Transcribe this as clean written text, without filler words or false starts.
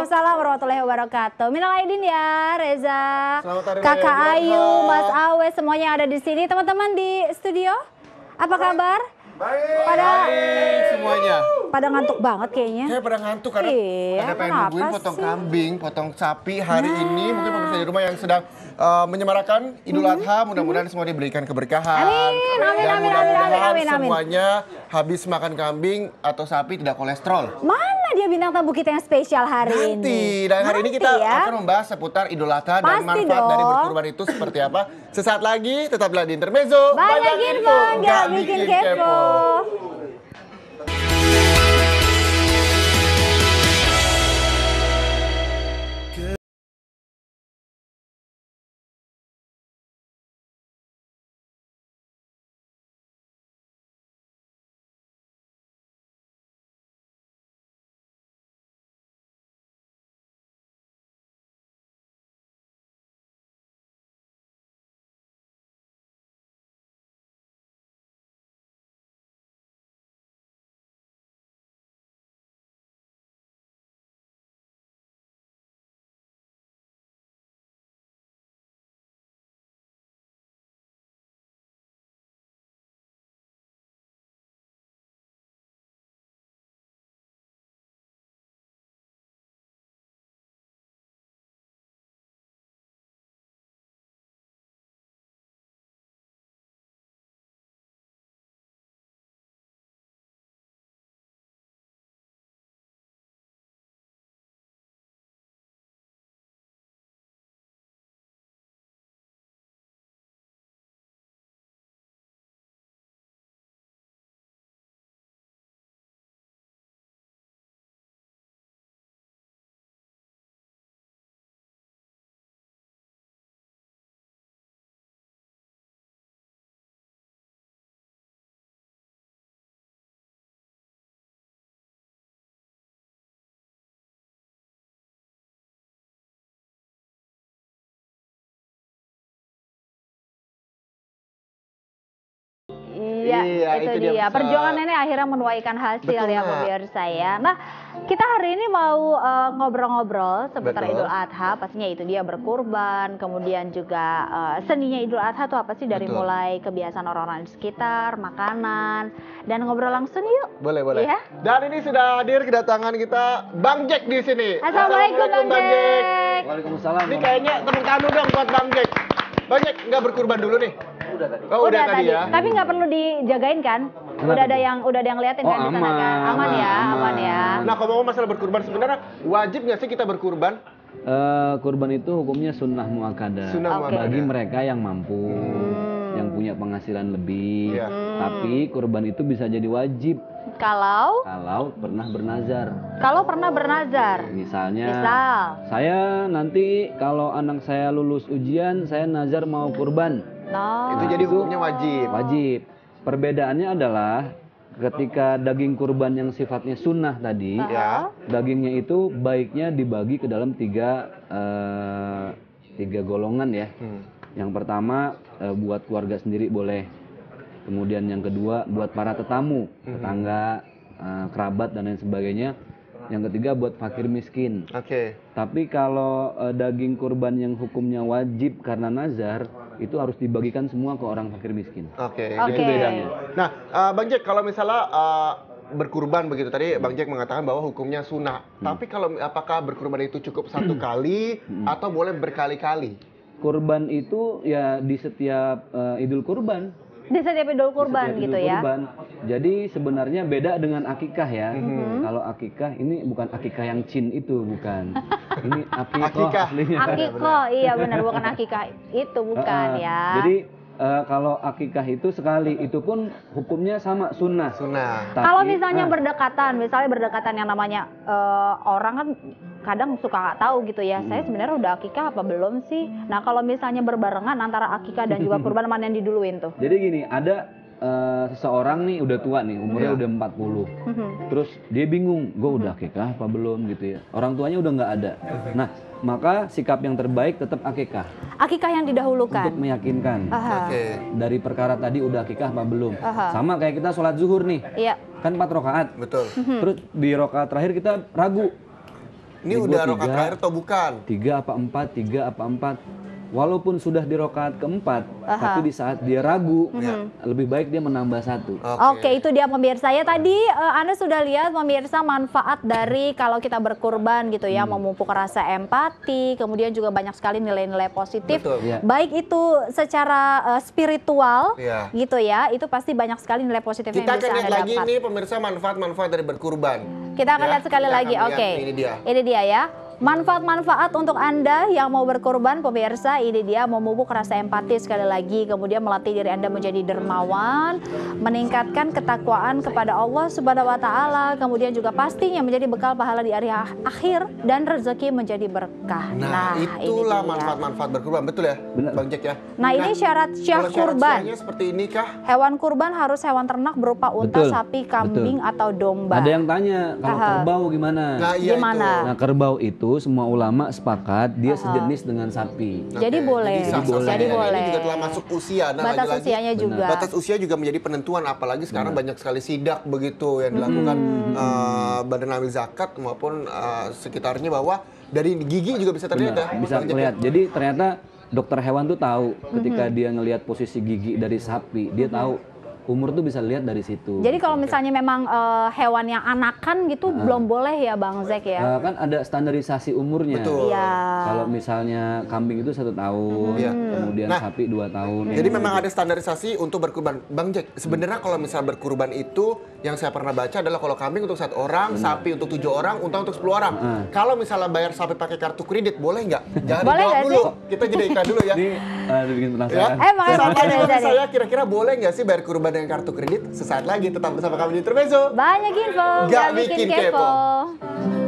Waalaikumsalam warahmatullahi wabarakatuh. Minal aidin ya, Reza, Selamat hari raya Kakak Idul Adha. Ayu, Mas Awe, semuanya yang ada di sini. Teman-teman di studio, apa kabar? Baik semuanya. Pada ngantuk banget kayaknya. Saya pada ngantuk karena Iya, ada pengen kenapa nungguin potong sih? kambing, potong sapi hari ini. Mungkin pemirsa di rumah yang sedang menyemarakan Idul Adha, mudah-mudahan semua diberikan keberkahan. Amin, amin, Dan amin, mudah-mudahan amin, amin. semuanya habis makan kambing atau sapi tidak kolesterol. Mana dia bintang tamu kita yang spesial hari ini? Nanti, dan hari ini kita ya? akan membahas seputar Idul Adha dan Pasti manfaat dari dong. berkurban itu seperti apa. Sesaat lagi, tetaplah di Intermezzo. Banyak info, nggak bikin kepo. Iya, itu dia. Perjuangan nenek akhirnya menuaikan hasil. Betul, ya Nak. pemirsa ya. Nah, kita hari ini mau ngobrol-ngobrol seputar Betul. Idul Adha. Pastinya itu dia berkurban, kemudian juga seninya Idul Adha itu apa sih dari Betul. mulai kebiasaan orang-orang di sekitar, makanan, dan ngobrol langsung yuk. Boleh, boleh. Iya? Dan ini sudah hadir kedatangan kita Bang Jack di sini. Assalamualaikum Bang Jack. Waalaikumsalam. Ini kayaknya tepuk tangan dulu dong buat Bang Jack. Bang Jack nggak berkurban dulu nih? Udah tadi. Oh, udah tadi ya. Tapi nggak perlu dijagain kan? Udah ada yang liatin kan di sana kan? Aman ya, aman ya. Nah, kalau ngomong masalah berkurban sebenarnya wajib nggak sih kita berkurban? Kurban itu hukumnya sunnah muakkadah Sunnah Oke. muakkadah. bagi mereka yang mampu, yang punya penghasilan lebih. Iya. Tapi kurban itu bisa jadi wajib Kalau pernah bernazar. pernah bernazar. Misalnya, Misal. saya nanti kalau anak saya lulus ujian, saya nazar mau kurban. No. Itu jadi hukumnya wajib. Wajib. Perbedaannya adalah ketika daging kurban yang sifatnya sunnah tadi, Ya. dagingnya itu baiknya dibagi ke dalam tiga golongan ya. Yang pertama buat keluarga sendiri boleh. Kemudian yang kedua buat para tetamu, tetangga, kerabat dan lain sebagainya. Yang ketiga buat fakir miskin. Oke. Tapi kalau daging kurban yang hukumnya wajib karena nazar, itu harus dibagikan semua ke orang fakir miskin. Oke. Oke. Itu bedanya. Nah, Bang Jack, kalau misalnya berkurban begitu tadi, Bang Jack mengatakan bahwa hukumnya sunnah. Tapi kalau apakah berkurban itu cukup satu kali atau boleh berkali-kali? Kurban itu ya di setiap Idul Kurban. Di setiap Idul Kurban Setiap gitu Idul ya. Kurban. Jadi sebenarnya beda dengan akikah ya. Kalau akikah ini bukan akikah yang cin itu, bukan. Ini akikah Akikah. aslinya. Akikoh, iya benar bukan akikah itu bukan ya. Jadi kalau akikah itu sekali, itu pun hukumnya sama sunnah. Sunnah. Tapi, Kalau misalnya berdekatan yang namanya orang kan kadang suka nggak tahu gitu ya. Saya sebenarnya udah akikah apa belum sih? Nah kalau misalnya berbarengan antara akikah dan juga kurban mana yang diduluin tuh? Jadi gini, ada seseorang nih udah tua nih, umurnya udah 40. Terus dia bingung, gue udah akikah apa belum gitu ya. Orang tuanya udah nggak ada. Nah, maka sikap yang terbaik tetap akikah Akikah yang untuk didahulukan. meyakinkan. Aha. Oke. Dari perkara tadi udah akikah apa belum. Aha. Sama kayak kita sholat zuhur nih, Iya. kan 4 rakaat. Betul. Terus di rakaat terakhir kita ragu. Ini Di udah gua rokaat tiga. terakhir atau bukan? 3 apa 4, walaupun sudah di rokaat keempat, tapi di saat dia ragu, lebih baik dia menambah 1. Oke, itu dia pemirsa ya. Tadi Anda sudah lihat pemirsa manfaat dari kalau kita berkurban gitu ya, memupuk rasa empati, kemudian juga banyak sekali nilai-nilai positif. Betul. Iya. Baik itu secara spiritual Iya. gitu ya, itu pasti banyak sekali nilai positifnya Kita yang bisa akan lihat Anda lagi dapat. nih pemirsa manfaat-manfaat dari berkurban. Kita akan Ya, lihat sekali kita lagi. akan lihat. Oke. Ini dia. Ini dia ya. Manfaat-manfaat untuk Anda yang mau berkorban pemirsa, ini dia memupuk rasa empati sekali lagi, kemudian melatih diri Anda menjadi dermawan, meningkatkan ketakwaan kepada Allah Subhanahu wa taala, kemudian juga pastinya menjadi bekal pahala di hari akhir dan rezeki menjadi berkah. Nah, ini itulah dia. manfaat-manfaat berkurban, betul ya, Benar. Bang Jack ya? Nah, ini syarat syah kalau kurban. syarat-syaratnya seperti ini kah? Hewan kurban harus hewan ternak berupa unta, Betul, sapi, kambing atau domba. Ada yang tanya kalau kerbau gimana? Nah, iya Gimana? itu. Nah, kerbau itu semua ulama sepakat dia sejenis dengan sapi. Jadi Oke, boleh. sah-sah saja. Jadi Ini boleh. juga telah masuk usia. Nah, Batas lagi-lagi, usianya juga. batas usia juga menjadi penentuan, apalagi sekarang banyak sekali sidak begitu yang dilakukan Badan Amil Zakat maupun sekitarnya, bahwa dari gigi juga bisa terlihat ya. Benar, bisa Bang Jack, melihat. ya? Jadi ternyata dokter hewan tuh tahu ketika dia ngelihat posisi gigi dari sapi, dia tahu umur tuh bisa lihat dari situ. Jadi kalau misalnya memang hewan yang anakan gitu belum boleh ya Bang Zek ya? Kan ada standarisasi umurnya. Betul. Iya. Kalau misalnya kambing itu 1 tahun, Iya. kemudian Nah, sapi 2 tahun. Jadi memang ada standarisasi untuk berkurban. Bang Jack, sebenarnya kalau misal berkurban itu yang saya pernah baca adalah kalau kambing untuk 1 orang, sapi untuk 7 orang, unta untuk 10 orang. Kalau misalnya bayar sapi pakai kartu kredit, boleh nggak? Jangan Boleh dijawab nggak dulu. sih? Kita jeda iklan dulu ya. Ini bikin Ya. penasaran. Makanya Sama makanya juga dari. saya kira-kira boleh nggak sih bayar kurban dengan kartu kredit? Sesaat lagi tetap bersama kami di Intermezzo. Banyak info, Nggak nggak bikin bikin kepo. kepo.